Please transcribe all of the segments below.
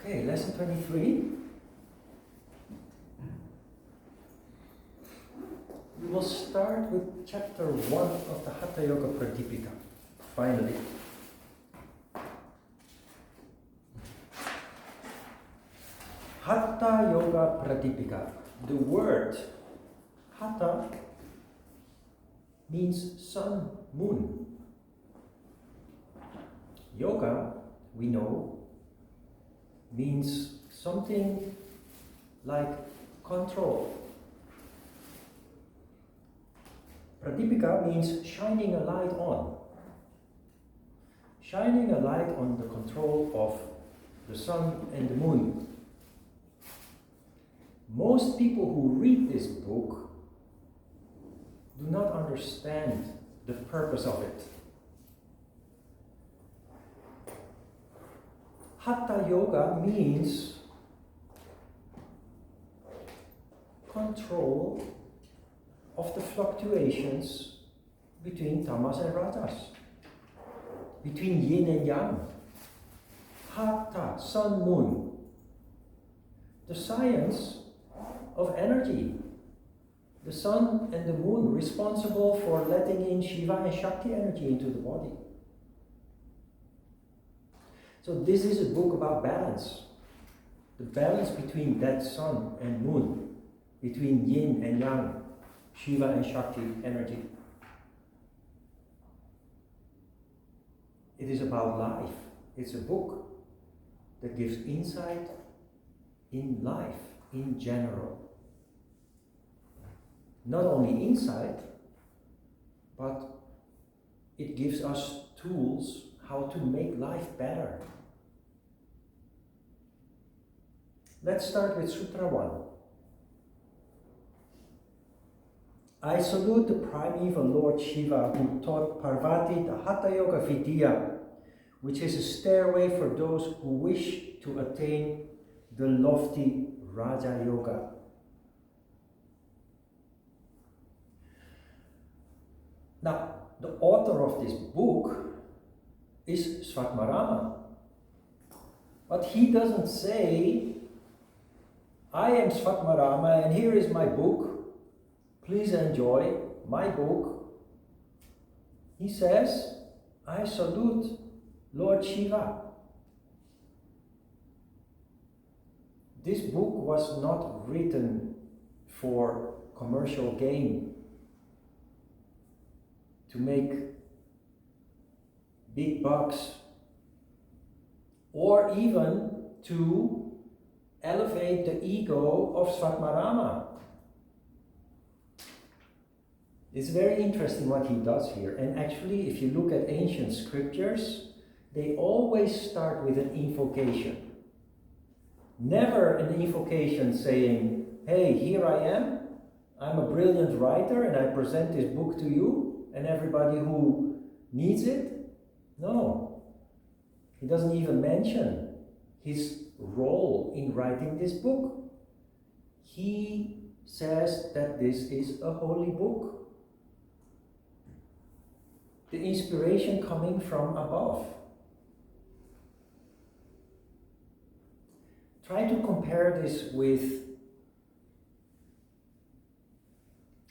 Okay, lesson 23. We will start with chapter 1 of the Hatha Yoga Pradipika, finally. Hatha Yoga Pradipika. The word Hatha means sun, moon. Yoga, we know, means something like control. Pradipika means shining a light on. Shining a light on the control of the sun and the moon. Most people who read this book do not understand the purpose of it. Hatha Yoga means control of the fluctuations between tamas and rajas, between yin and yang. Hatha, sun, moon. The science of energy. The sun and the moon responsible for letting in Shiva and Shakti energy into the body. So this is a book about balance. The balance between that sun and moon, between yin and yang, Shiva and Shakti energy. It is about life. It's a book that gives insight in life in general. Not only insight, but it gives us tools how to make life better. Let's start with Sutra 1. I salute the primeval Lord Shiva who taught Parvati the Hatha Yoga Vidya, which is a stairway for those who wish to attain the lofty Raja Yoga. Now, the author of this book is Svatmarama. But he doesn't say, I am Svatmarama and here is my book. Please enjoy my book. He says, I salute Lord Shiva. This book was not written for commercial gain, to make big bucks, or even to elevate the ego of Svatmarama. It's very interesting what he does here. And actually, if you look at ancient scriptures, they always start with an invocation. Never an invocation saying, hey, here I am, I'm a brilliant writer and I present this book to you and everybody who needs it. No. He doesn't even mention his role in writing this book. He says that this is a holy book. The inspiration coming from above. Try to compare this with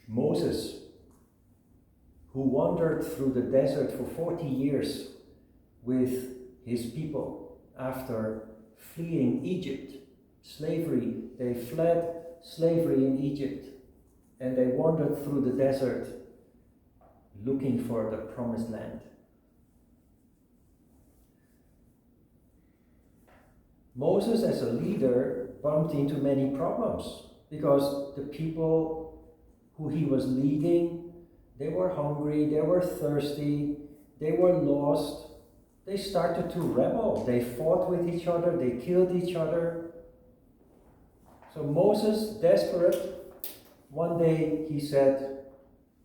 Moses, who wandered through the desert for 40 years with his people after fleeing Egypt, slavery. They fled slavery in Egypt and they wandered through the desert looking for the promised land. Moses, as a leader, bumped into many problems because the people who he was leading, they were hungry, they were thirsty, they were lost. They started to rebel. They fought with each other, they killed each other. So Moses, desperate, one day he said,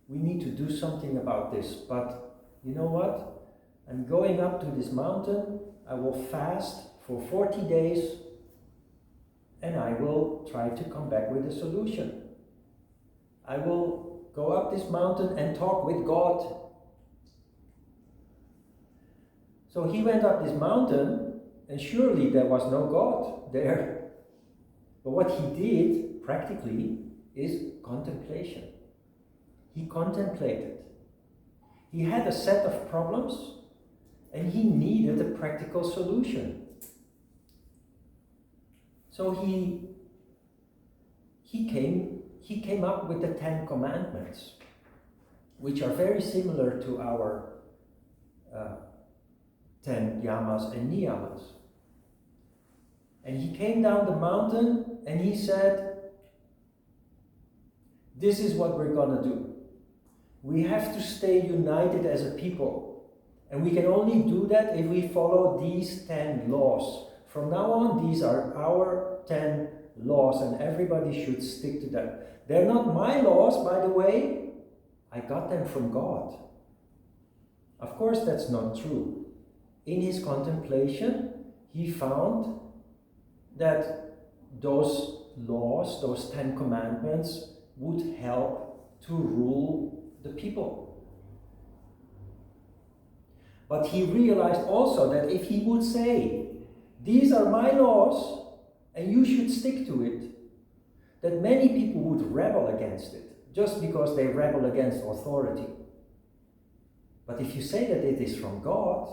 we need to do something about this, but you know what? I'm going up to this mountain, I will fast for 40 days, and I will try to come back with a solution. I will go up this mountain and talk with God. So he went up this mountain And surely there was no God there. But what he did, practically, is contemplation. He contemplated. He had a set of problems, and he needed a practical solution. So he came up with the 10 Commandments, which are very similar to our 10 yamas and niyamas. And he came down the mountain and he said, this is what we're going to do. We have to stay united as a people. And we can only do that if we follow these 10 laws. From now on, these are our 10 laws, and everybody should stick to them. They're not my laws, by the way. I got them from God. Of course, that's not true. In his contemplation, he found that those laws, those 10 commandments, would help to rule the people. But he realized also that if he would say, these are my laws, and you should stick to it, that many people would rebel against it, just because they rebel against authority. But if you say that it is from God,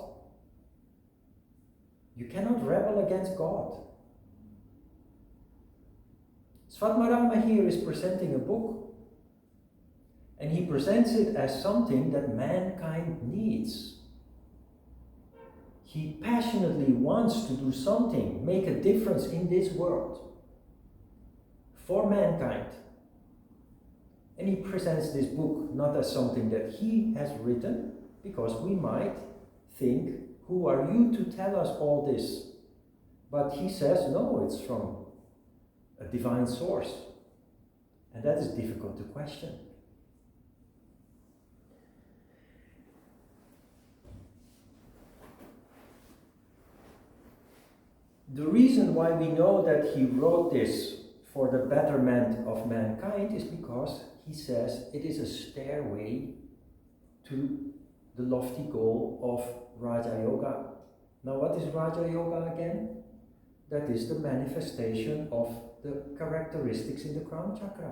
you cannot rebel against God. Svatmarama here is presenting a book, and he presents it as something that mankind needs. He passionately wants to do something, make a difference in this world for mankind. And he presents this book not as something that he has written, because we might think, who are you to tell us all this? But he says, no, it's from a divine source. And that is difficult to question. The reason why we know that he wrote this for the betterment of mankind is because he says it is a stairway to the lofty goal of Raja Yoga. Now, what is Raja Yoga again? That is the manifestation of the characteristics in the crown chakra.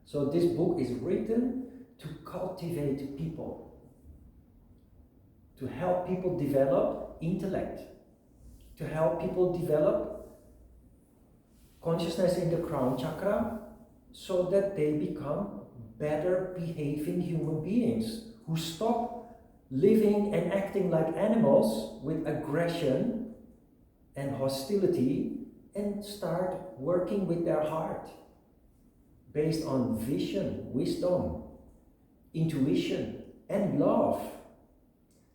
So this book is written to cultivate people, to help people develop intellect, to help people develop consciousness in the crown chakra, so that they become better behaving human beings who stop living and acting like animals with aggression and hostility, and start working with their heart based on vision, wisdom, intuition, and love.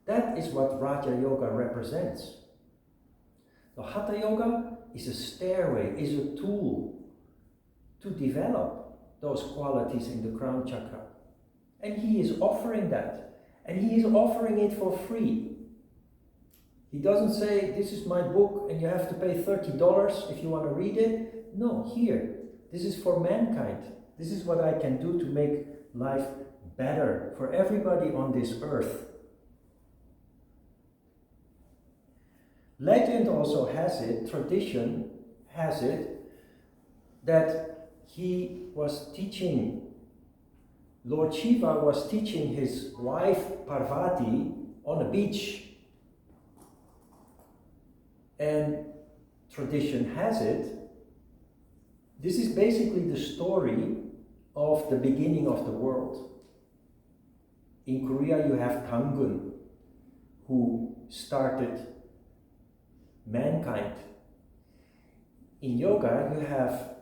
That is what Raja Yoga represents. The Hatha Yoga is a stairway, is a tool to develop those qualities in the crown chakra. And he is offering that. And he is offering it for free. He doesn't say, this is my book and you have to pay $30 if you want to read it. No, here, this is for mankind. This is what I can do to make life better for everybody on this earth. Legend also has it, tradition has it, that he was teaching, Lord Shiva was teaching his wife Parvati on a beach. And tradition has it, this is basically the story of the beginning of the world. In Korea you have Tangun, who started mankind. In yoga you have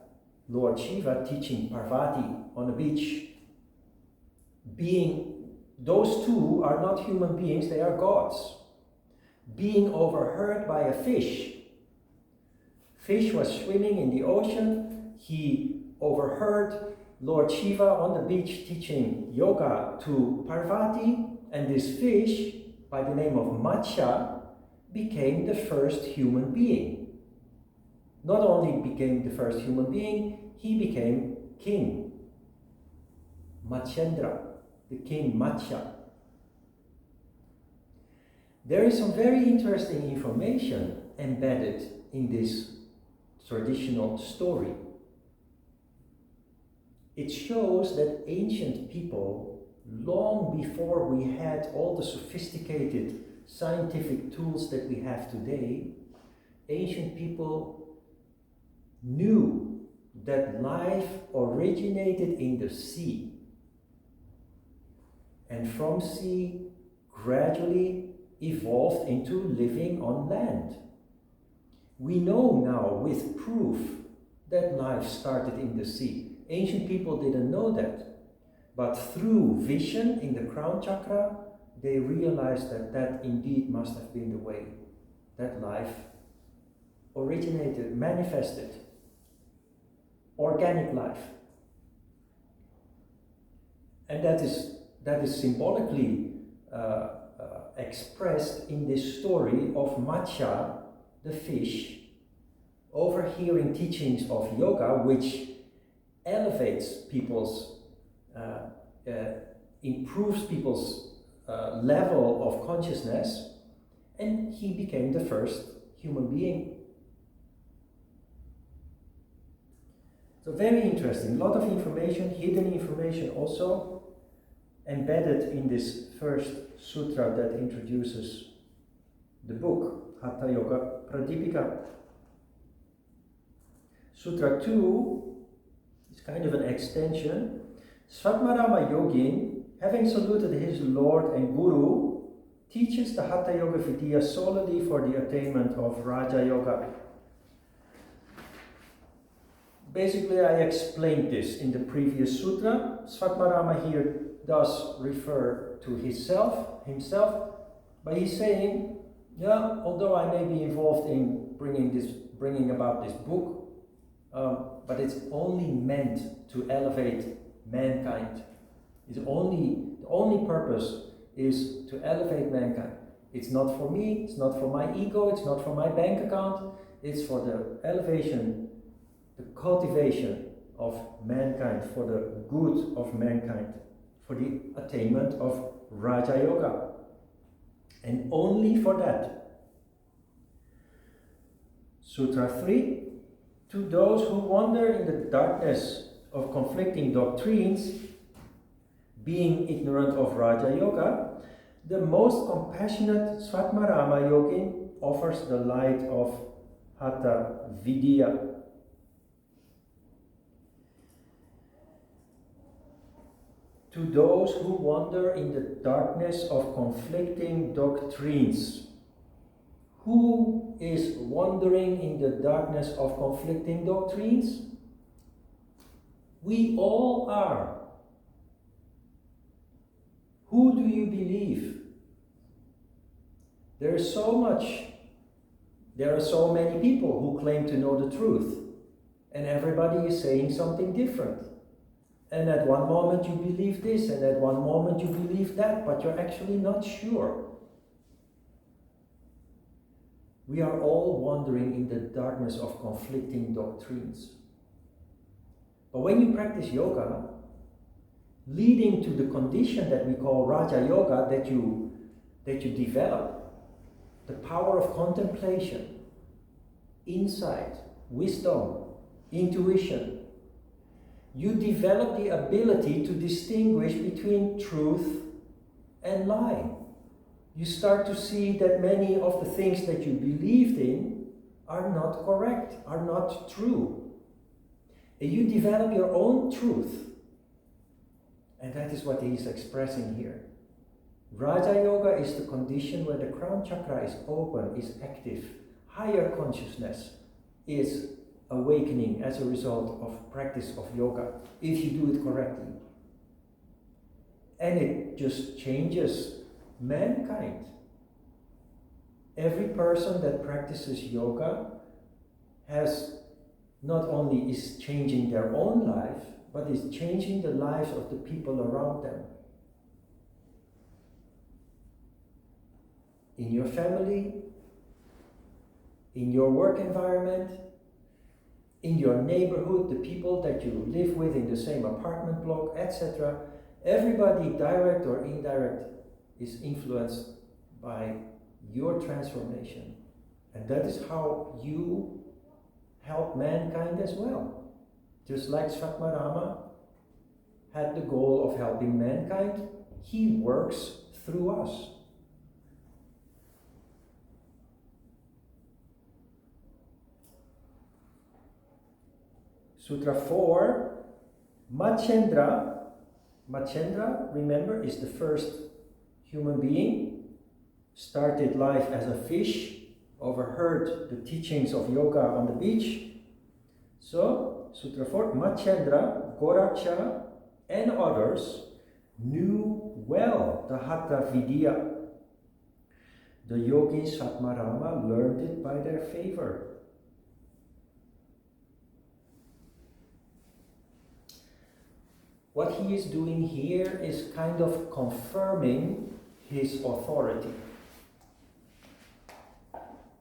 Lord Shiva teaching Parvati on a beach. Those two are not human beings, they are gods. Being overheard by a fish. Fish was swimming in the ocean. He overheard Lord Shiva on the beach teaching yoga to Parvati, and this fish, by the name of Matsya, became the first human being. Not only became the first human being, he became king. Matsyendra, the king Matsya. There is some very interesting information embedded in this traditional story. It shows that ancient people, long before we had all the sophisticated scientific tools that we have today, ancient people knew that life originated in the sea, and from sea gradually evolved into living on land. We know now with proof that life started in the sea. Ancient people didn't know that, but through vision in the crown chakra, they realized that that indeed must have been the way that life originated, manifested, organic life. And that is symbolically expressed in this story of Matsya, the fish, overhearing teachings of yoga, which elevates people's, improves people's level of consciousness, and he became the first human being. So very interesting, a lot of information, hidden information also, embedded in this first sutra that introduces the book, Hatha Yoga Pradipika. Sutra 2 is kind of an extension. Svatmarama Yogin, having saluted his Lord and Guru, teaches the Hatha Yoga Vidya solely for the attainment of Raja Yoga. Basically, I explained this in the previous sutra. Svatmarama here does refer to himself, but he's saying, yeah, although I may be involved in bringing about this book, but it's only meant to elevate mankind. The only purpose is to elevate mankind. It's not for me, it's not for my ego, it's not for my bank account, it's for the elevation, the cultivation of mankind, for the good of mankind, for the attainment of Raja Yoga. And only for that. Sutra 3. To those who wander in the darkness of conflicting doctrines, being ignorant of Raja Yoga, the most compassionate Svatmarama Yogin offers the light of Hatha Vidya. To those who wander in the darkness of conflicting doctrines. Who is wandering in the darkness of conflicting doctrines? We all are. Who do you believe? There are so many people who claim to know the truth, and everybody is saying something different. And at one moment you believe this, and at one moment you believe that, but you're actually not sure. We are all wandering in the darkness of conflicting doctrines. But when you practice yoga, leading to the condition that we call Raja Yoga, that you develop, the power of contemplation, insight, wisdom, intuition, you develop the ability to distinguish between truth and lie. You start to see that many of the things that you believed in are not correct, are not true. And you develop your own truth. And that is what he is expressing here. Raja Yoga is the condition where the crown chakra is open, is active. Higher consciousness is awakening as a result of practice of yoga, if you do it correctly. And it just changes mankind. Every person that practices yoga not only is changing their own life, but is changing the lives of the people around them. In your family, in your work environment, in your neighborhood, the people that you live with in the same apartment block, etc. Everybody, direct or indirect, is influenced by your transformation. And that is how you help mankind as well. Just like Svatmarama had the goal of helping mankind, he works through us. Sutra 4, Machendra. Machendra, remember, is the first human being. Started life as a fish, overheard the teachings of yoga on the beach. So, Sutra 4, Machendra, Goraksha, and others knew well the Hatha Vidya. The yogis Svatmarama learned it by their favor. What he is doing here is kind of confirming his authority.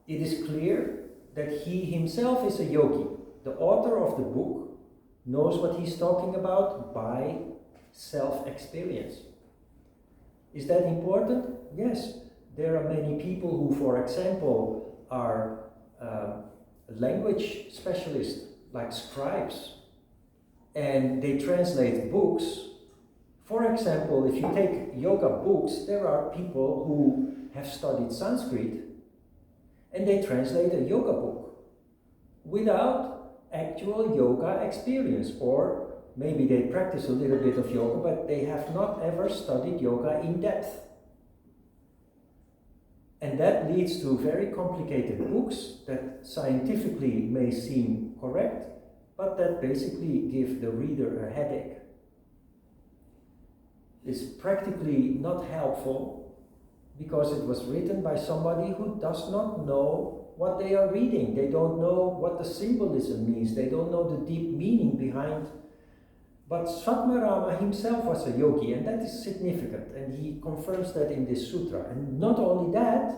It is clear that he himself is a yogi. The author of the book knows what he's talking about by self-experience. Is that important? Yes. There are many people who, for example, are language specialists, like scribes, and they translate books. For example, if you take yoga books, there are people who have studied Sanskrit and they translate a yoga book without actual yoga experience, or maybe they practice a little bit of yoga, but they have not ever studied yoga in depth. And that leads to very complicated books that scientifically may seem correct, but that basically give the reader a headache. It's practically not helpful because it was written by somebody who does not know what they are reading. They don't know what the symbolism means. They don't know the deep meaning behind. But Svatmarama himself was a yogi, and that is significant, and he confirms that in this sutra. And not only that,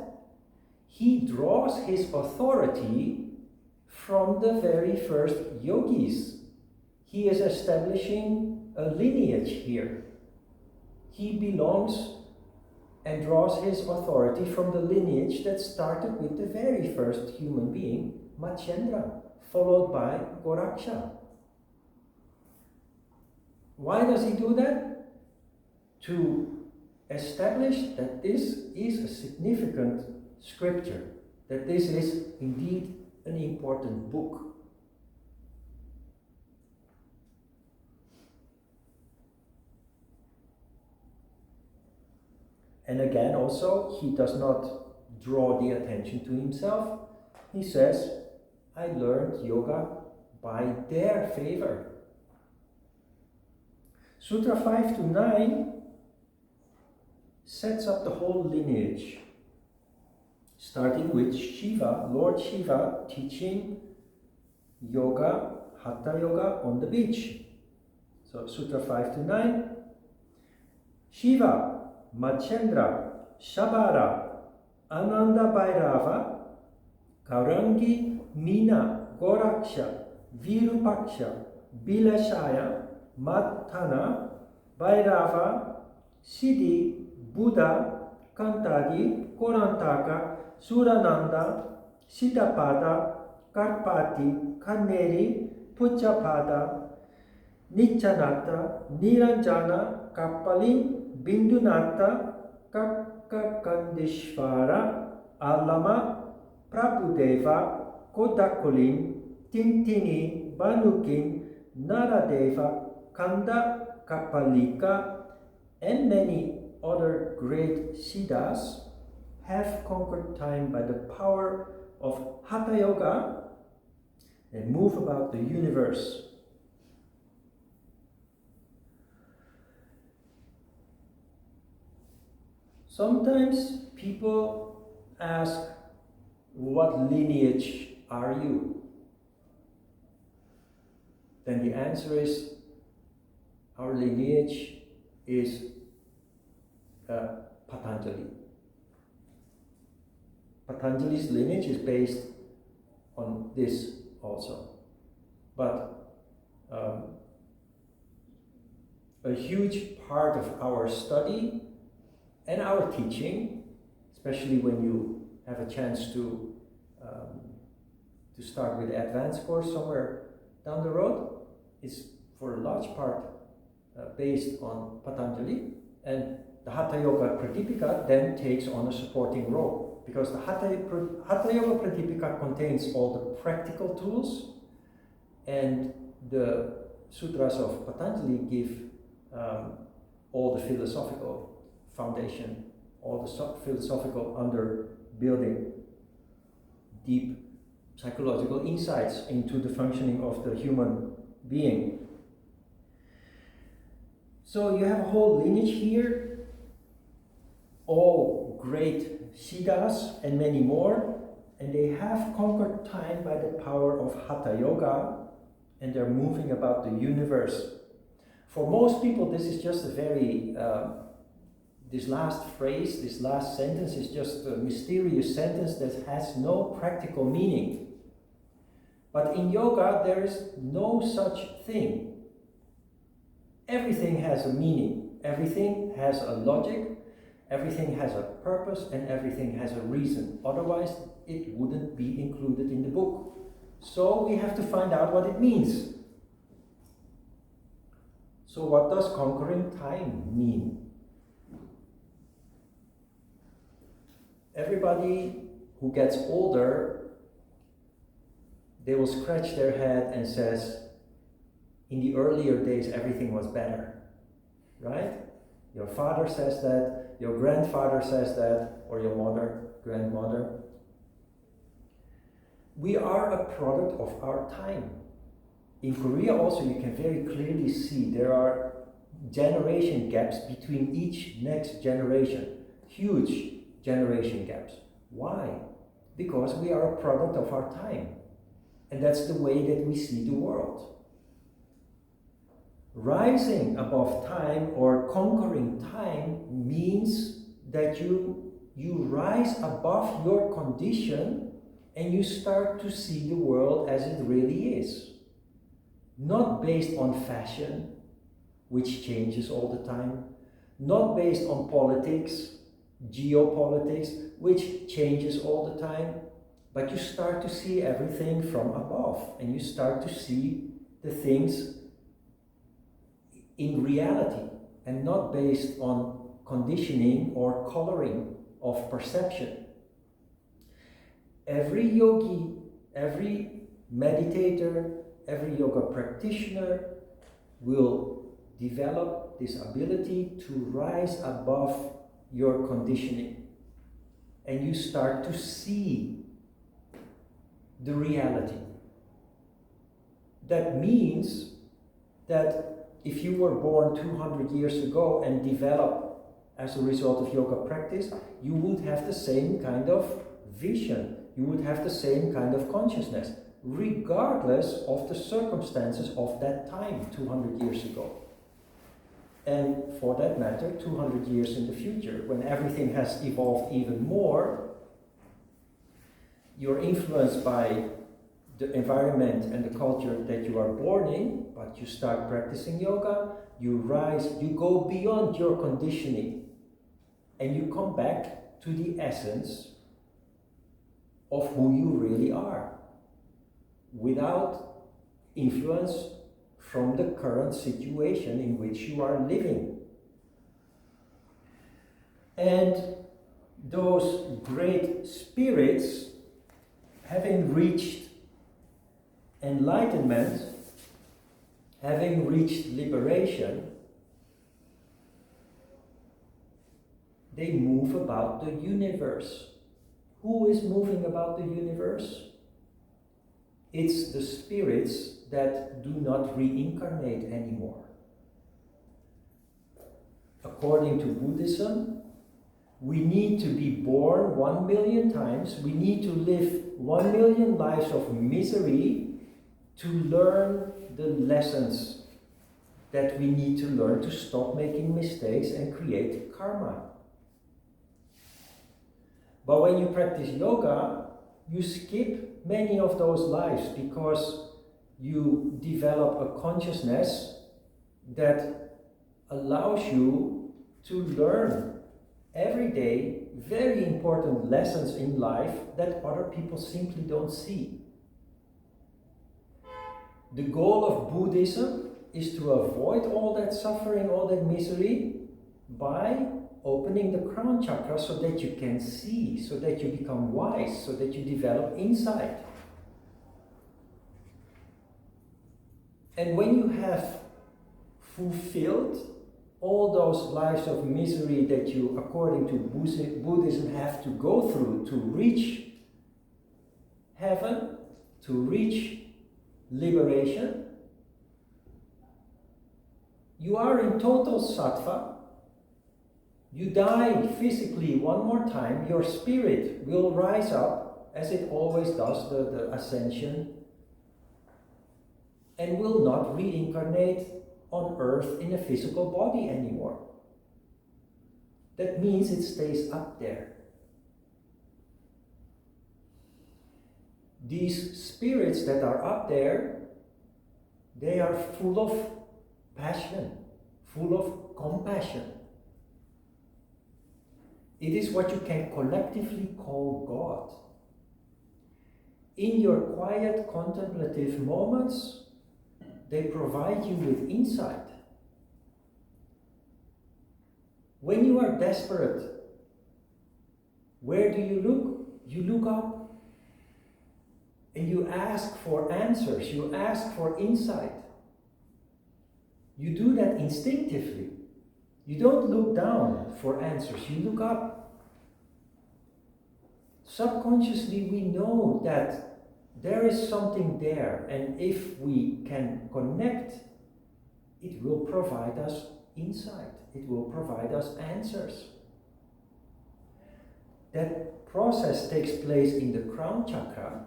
he draws his authority from the very first yogis. He is establishing a lineage here. He belongs and draws his authority from the lineage that started with the very first human being, Machendra, followed by Goraksha. Why does he do that? To establish that this is a significant scripture, that this is indeed an important book. And again, also, he does not draw the attention to himself. He says, I learned yoga by their favor. Sutra 5 to 9 sets up the whole lineage, starting with Shiva, Lord Shiva, teaching yoga, Hatha yoga on the beach. So Sutra 5 to 9, Shiva, Machendra, Shabara, Ananda Bhairava, Kaurangi, Mina, Goraksha, Virupaksha, Bilashaya, Matthana, Bhairava, Siddhi, Buddha, Kantagi, Korantaka, Surananda, Siddhapada, Karpati, Kanneri, Puccapada, Nichanata, Niranjana, Kapalin, Bindunata, Kakakandishvara, Alama, Prabhudeva, Kodakulin, Tintini, Banukin, Naradeva, Kanda, Kapalika, and many other great siddhas have conquered time by the power of Hatha Yoga. They move about the universe. Sometimes people ask, what lineage are you? Then the answer is, our lineage is Patanjali. Patanjali's lineage is based on this also. But a huge part of our study and our teaching, especially when you have a chance to start with the advanced course somewhere down the road, is for a large part based on Patanjali, and the Hatha Yoga Pradipika then takes on a supporting role, because the Hatha Yoga Pradipika contains all the practical tools, and the sutras of Patanjali give all the philosophical foundation, all the philosophical underbuilding, deep psychological insights into the functioning of the human being. So you have a whole lineage here, all great Siddhas and many more, and they have conquered time by the power of Hatha Yoga, and they're moving about the universe. For most people, this is just a very, this last phrase, this last sentence is just a mysterious sentence that has no practical meaning. But in yoga, there is no such thing. Everything has a meaning, everything has a logic, everything has a purpose, and everything has a reason. Otherwise, it wouldn't be included in the book. So we have to find out what it means. So what does conquering time mean? Everybody who gets older, they will scratch their head and says, in the earlier days everything was better, right? Your father says that, your grandfather says that, or your mother, grandmother. We are a product of our time. In Korea also you can very clearly see there are generation gaps between each next generation, huge generation gaps. Why? Because we are a product of our time. And that's the way that we see the world. Rising above time or conquering time means that you rise above your condition and you start to see the world as it really is. Not based on fashion, which changes all the time. Not based on politics, geopolitics, which changes all the time. But you start to see everything from above, and you start to see the things in reality and not based on conditioning or coloring of perception. Every yogi, every meditator, every yoga practitioner will develop this ability to rise above your conditioning, and you start to see the reality. That means that if you were born 200 years ago and developed as a result of yoga practice, you would have the same kind of vision, you would have the same kind of consciousness, regardless of the circumstances of that time 200 years ago. And for that matter, 200 years in the future, when everything has evolved even more, you're influenced by the environment and the culture that you are born in, but you start practicing yoga, you rise, you go beyond your conditioning, and you come back to the essence of who you really are, without influence from the current situation in which you are living. And those great spirits, having reached enlightenment, having reached liberation, they move about the universe. Who is moving about the universe? It's the spirits that do not reincarnate anymore. According to Buddhism, we need to be born 1 million times. We need to live 1 million lives of misery to learn the lessons that we need to learn to stop making mistakes and create karma. But when you practice yoga, you skip many of those lives because you develop a consciousness that allows you to learn every day very important lessons in life that other people simply don't see. The goal of Buddhism is to avoid all that suffering, all that misery, by opening the crown chakra so that you can see, so that you become wise, so that you develop insight. And when you have fulfilled all those lives of misery that you, according to Buddhism, have to go through to reach heaven, to reach liberation, you are in total sattva. You die physically one more time, your spirit will rise up, as it always does, the ascension, and will not reincarnate on earth in a physical body anymore. That means it stays up there. These spirits that are up there, they are full of passion, full of compassion. It is what you can collectively call God. In your quiet contemplative moments, they provide you with insight. When you are desperate, where do you look? You look up and you ask for answers, you ask for insight. You do that instinctively. You don't look down for answers, you look up. Subconsciously, we know that there is something there, and if we can connect, it will provide us insight. It will provide us answers. That process takes place in the crown chakra,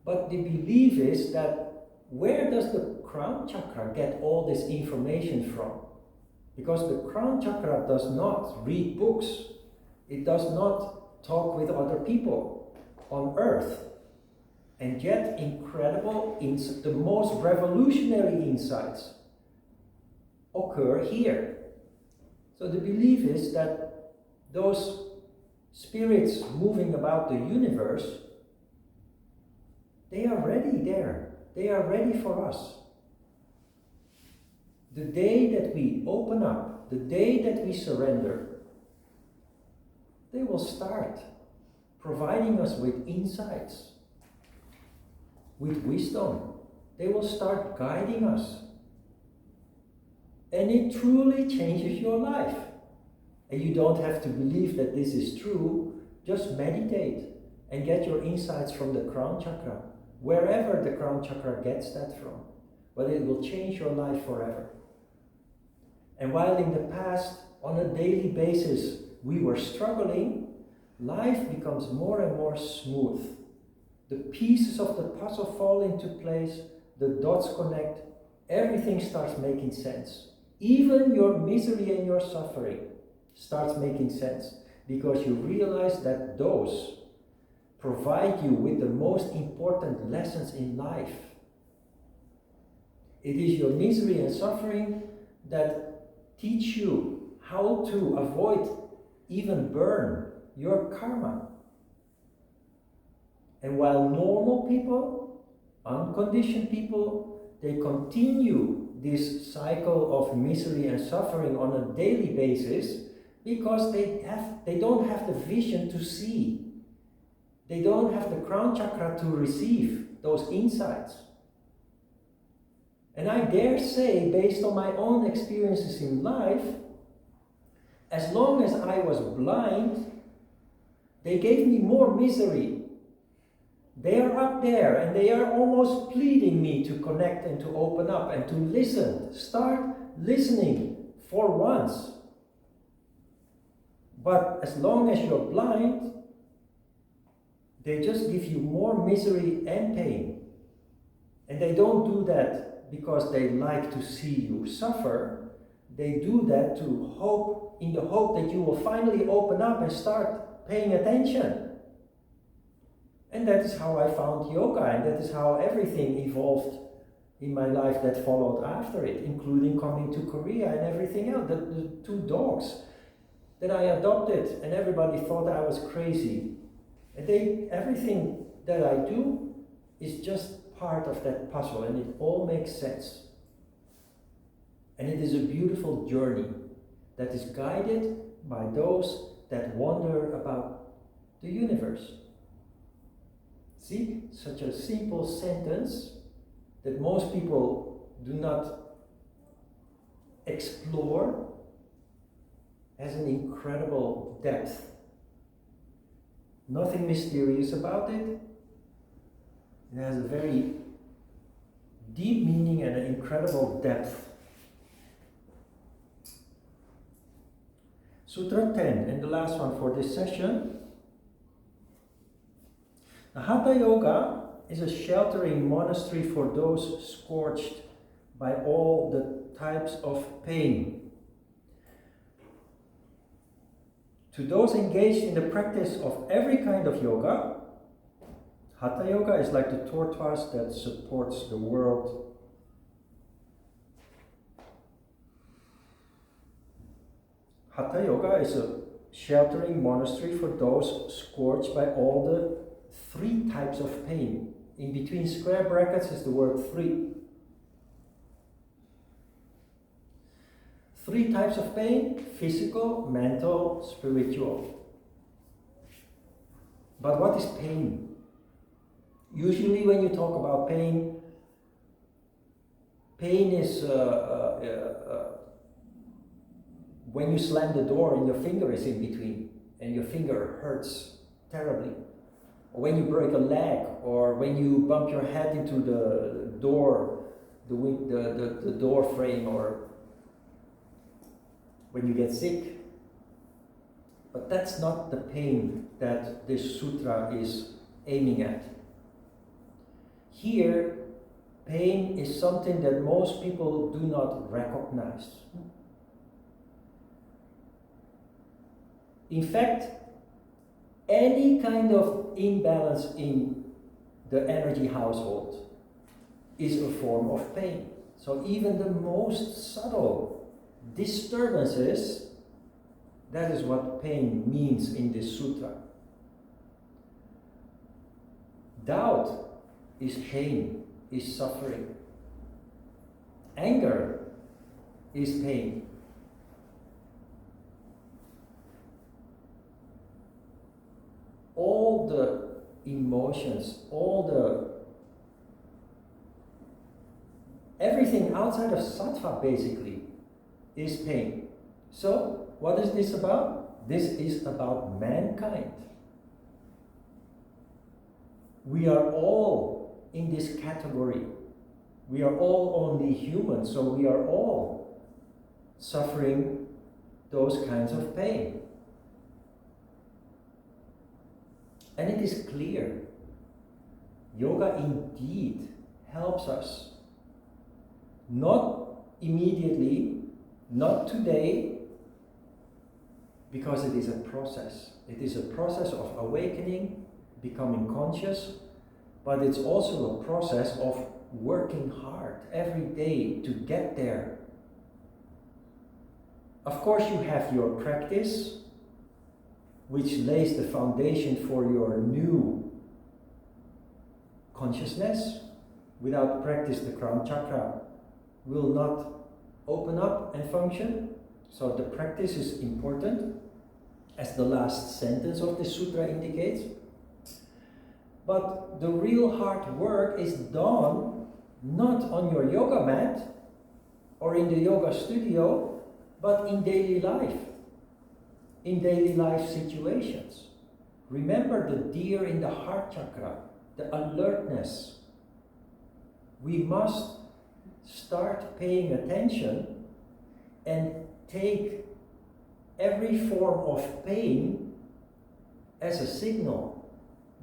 but the belief is that where does the crown chakra get all this information from? Because the crown chakra does not read books. It does not talk with other people on earth. And yet, incredible, the most revolutionary insights occur here. So the belief is that those spirits moving about the universe, they are ready there. They are ready for us. The day that we open up, the day that we surrender, they will start providing us with insights, with wisdom. They will start guiding us. And it truly changes your life. And you don't have to believe that this is true. Just meditate and get your insights from the crown chakra, wherever the crown chakra gets that from. But it will change your life forever. And while in the past, on a daily basis, we were struggling, life becomes more and more smooth. The pieces of the puzzle fall into place, the dots connect, everything starts making sense. Even your misery and your suffering starts making sense, because you realize that those provide you with the most important lessons in life. It is your misery and suffering that teach you how to avoid, even burn, your karma. And while normal people, unconditioned people, they continue this cycle of misery and suffering on a daily basis because they don't have the vision to see. They don't have the crown chakra to receive those insights. And I dare say, based on my own experiences in life, as long as I was blind, they gave me more misery. They are up there and they are almost pleading me to connect and to open up and to listen. Start listening for once. But as long as you're blind, they just give you more misery and pain. And they don't do that because they like to see you suffer. They do that to hope, in the hope that you will finally open up and start paying attention. And that is how I found yoga, and that is how everything evolved in my life that followed after it, including coming to Korea and everything else, the two dogs. that I adopted, and everybody thought I was crazy. And everything that I do is just part of that puzzle, and it all makes sense. And it is a beautiful journey that is guided by those that wonder about the universe. See, such a simple sentence that most people do not explore has an incredible depth. Nothing mysterious about it. It has a very deep meaning and an incredible depth. Sutra 10, and the last one for this session. The Hatha Yoga is a sheltering monastery for those scorched by all the types of pain. To those engaged in the practice of every kind of yoga, Hatha Yoga is like the tortoise that supports the world. Hatha Yoga is a sheltering monastery for those scorched by all the 3 types of pain. In between square brackets is the word 3. 3 types of pain: physical, mental, spiritual. But what is pain? Usually when you talk about pain, pain is when you slam the door and your finger is in between and your finger hurts terribly. Or when you break a leg, or when you bump your head into the door, the door frame, or when you get sick. But that's not the pain that this sutra is aiming at. Here, pain is something that most people do not recognize. In fact, any kind of imbalance in the energy household is a form of pain. So even the most subtle disturbances, that is what pain means in this sutra. Doubt is pain, is suffering. Anger is pain. All the emotions, everything outside of sattva basically is pain. So, what is this about? This is about mankind. We are all in this category. We are all only human, so we are all suffering those kinds of pain. And it is clear, yoga indeed helps us. Not immediately, not today, because it is a process. It is a process of awakening, becoming conscious, but it's also a process of working hard every day to get there. Of course, you have your practice, which lays the foundation for your new consciousness. Without practice, the crown chakra will not open up and function. So the practice is important, as the last sentence of the sutra indicates. But the real hard work is done not on your yoga mat or in the yoga studio, but in daily life. In daily life situations. Remember the deer in the heart chakra, the alertness. We must start paying attention and take every form of pain as a signal,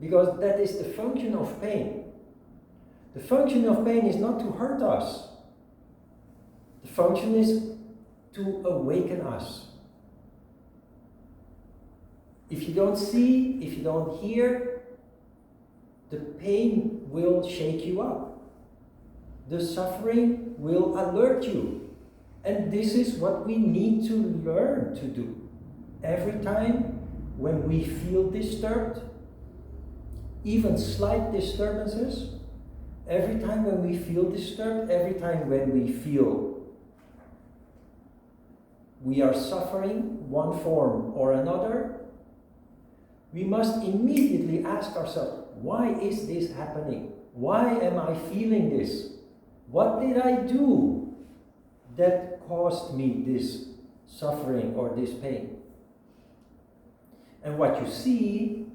because that is the function of pain. The function of pain is not to hurt us. The function is to awaken us. If you don't see, if you don't hear, the pain will shake you up. The suffering will alert you. And this is what we need to learn to do. every time when we feel disturbed, even slight disturbances, every time when we feel disturbed, every time when we feel we are suffering one form or another, we must immediately ask ourselves, why is this happening? Why am I feeling this? What did I do that caused me this suffering or this pain? And what you see,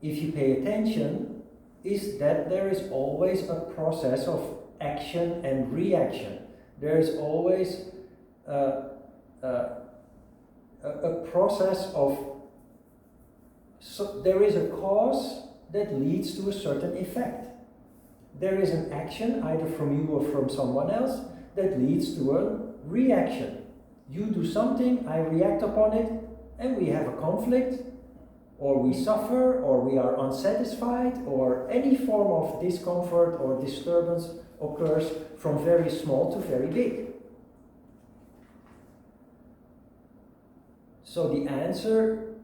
if you pay attention, is that there is always a process of action and reaction. There is always a process of, so there is a cause that leads to a certain effect. There is an action, either from you or from someone else, that leads to a reaction. You do something, I react upon it, and we have a conflict, or we suffer, or we are unsatisfied, or any form of discomfort or disturbance occurs from very small to very big. So the answer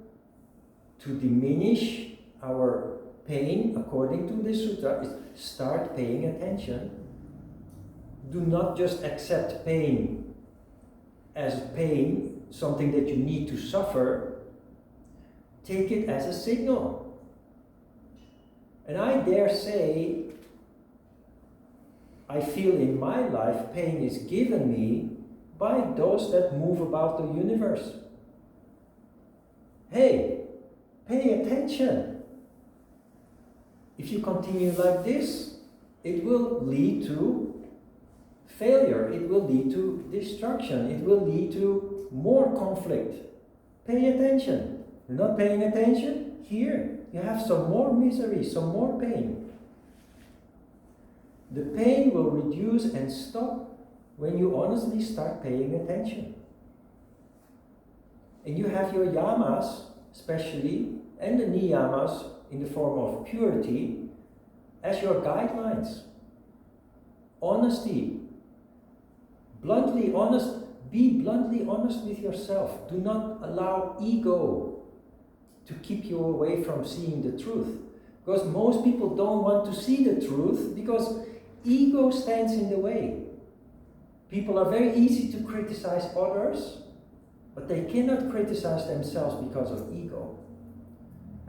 to diminish our pain, according to this sutta, is start paying attention. Do not just accept pain as pain, something that you need to suffer. Take it as a signal. And I dare say, I feel in my life pain is given me by those that move about the universe. Hey, pay attention. If you continue like this, it will lead to failure. It will lead to destruction. It will lead to more conflict. Pay attention. You're not paying attention? Here, you have some more misery, some more pain. The pain will reduce and stop when you honestly start paying attention. And you have your yamas, especially, and the niyamas in the form of purity as your guidelines. Honesty. Bluntly honest. Be bluntly honest with yourself. Do not allow ego to keep you away from seeing the truth. Because most people don't want to see the truth because ego stands in the way. People are very easy to criticize others, but they cannot criticize themselves because of ego.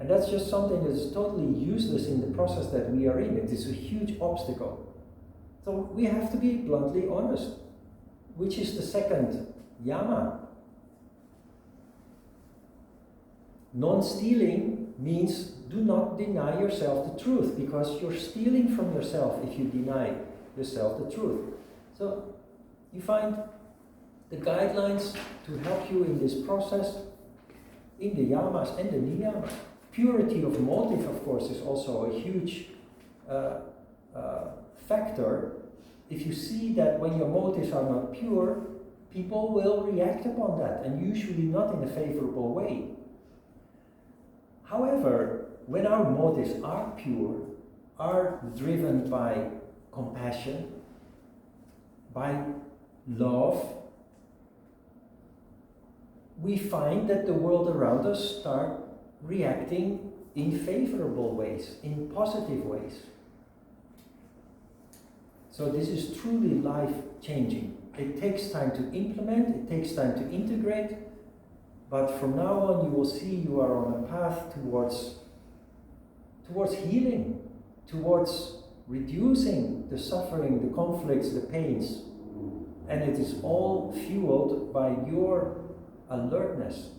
And that's just something that is totally useless in the process that we are in. It is a huge obstacle. So we have to be bluntly honest, which is the second yama. Non-stealing means do not deny yourself the truth, because you're stealing from yourself if you deny yourself the truth. So you find the guidelines to help you in this process in the yamas and the niyamas. Purity of motive, of course, is also a huge factor. If you see that when your motives are not pure, people will react upon that, and usually not in a favorable way. However, when our motives are pure, are driven by compassion, by love, we find that the world around us start reacting in favorable ways, in positive ways. So this is truly life-changing. It takes time to implement, it takes time to integrate, but from now on you will see you are on a path towards healing, towards reducing the suffering, the conflicts, the pains. And it is all fueled by your alertness.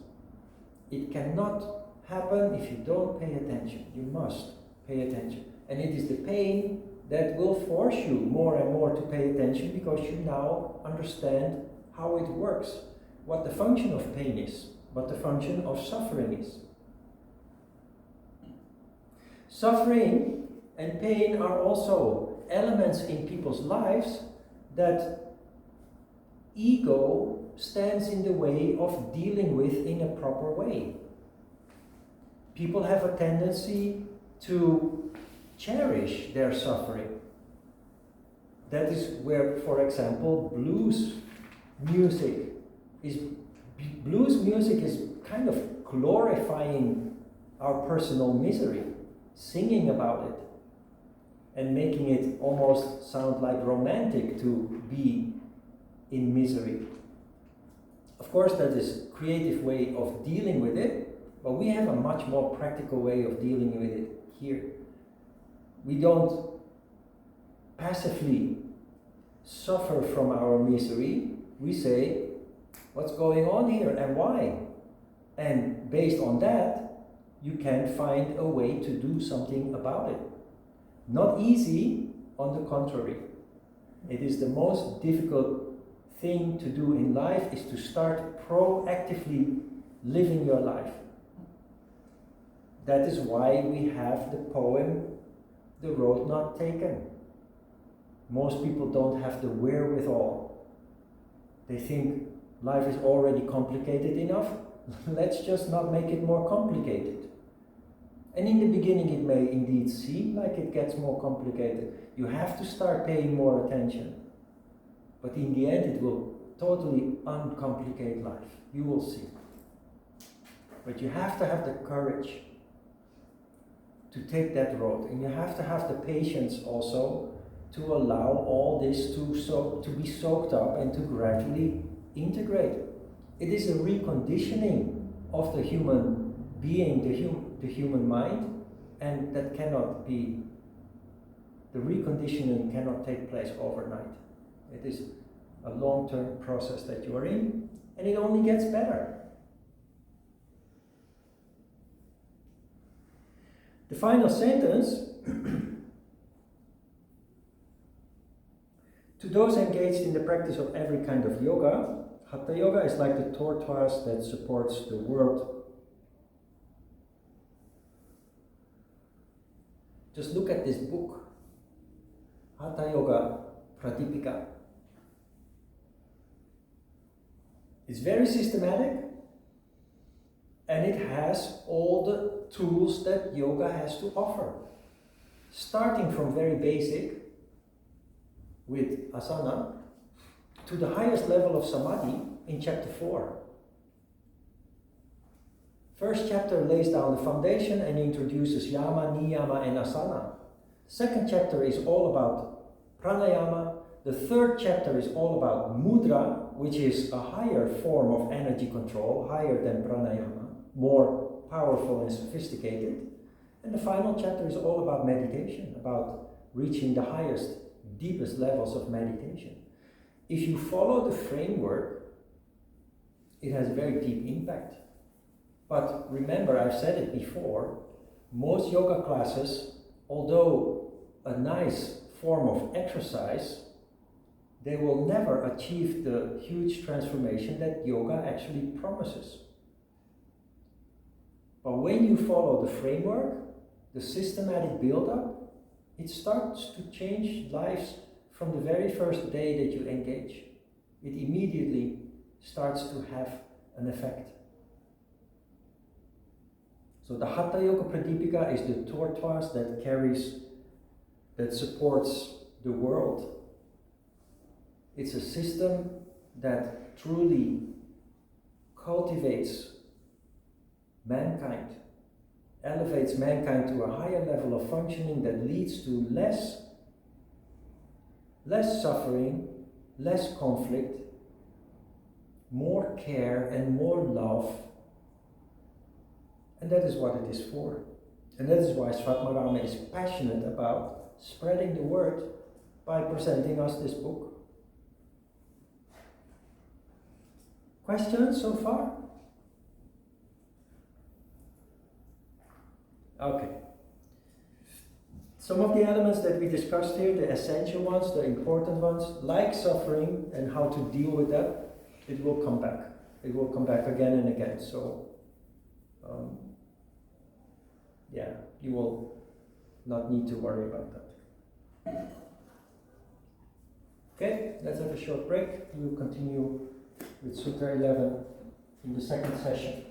It cannot happen if you don't pay attention. You must pay attention. And it is the pain that will force you more and more to pay attention, because you now understand how it works, what the function of pain is, what the function of suffering is. Suffering and pain are also elements in people's lives that ego stands in the way of dealing with in a proper way. People have a tendency to cherish their suffering. That is where, for example, blues music is blues music is kind of glorifying our personal misery, singing about it, and making it almost sound like romantic to be in misery. Of course, that is a creative way of dealing with it, but we have a much more practical way of dealing with it here. We don't passively suffer from our misery. We say, what's going on here and why? And based on that, you can find a way to do something about it. Not easy, on the contrary. It is the most difficult thing to do in life, is to start proactively living your life. That is why we have the poem, The Road Not Taken. Most people don't have the wherewithal. They think life is already complicated enough. Let's just not make it more complicated. And in the beginning it may indeed seem like it gets more complicated. You have to start paying more attention. But in the end it will totally uncomplicate life. You will see. But you have to have the courage to take that road. And you have to have the patience also to allow all this to be soaked up and to gradually integrate. It is a reconditioning of the human being, the human mind, and that cannot be, the reconditioning cannot take place overnight. It is a long-term process that you are in, and it only gets better. The final sentence, to those engaged in the practice of every kind of yoga, Hatha yoga is like the tortoise that supports the world. Just look at this book, Hatha Yoga Pradipika. It's very systematic, and it has all the tools that yoga has to offer. Starting from very basic, with asana, to the highest level of samadhi in chapter 4. First chapter lays down the foundation and introduces yama, niyama, and asana. Second chapter is all about pranayama. The third chapter is all about mudra, which is a higher form of energy control, higher than pranayama, more powerful and sophisticated. And the final chapter is all about meditation, about reaching the highest, deepest levels of meditation. If you follow the framework, it has very deep impact. But remember, I've said it before, most yoga classes, although a nice form of exercise, they will never achieve the huge transformation that yoga actually promises. But when you follow the framework, the systematic build-up, it starts to change lives from the very first day that you engage. It immediately starts to have an effect. So the Hatha Yoga Pradipika is the tortoise that supports the world. It's a system that truly cultivates mankind, elevates mankind to a higher level of functioning that leads to less suffering, less conflict, more care and more love. And that is what it is for. And that is why Svatmarama is passionate about spreading the word by presenting us this book. Questions so far? Okay. Some of the elements that we discussed here, the essential ones, the important ones, like suffering and how to deal with that, it will come back. It will come back again and again. So, you will not need to worry about that. Okay, let's have a short break. We will continue with Sutra 11 in the second session.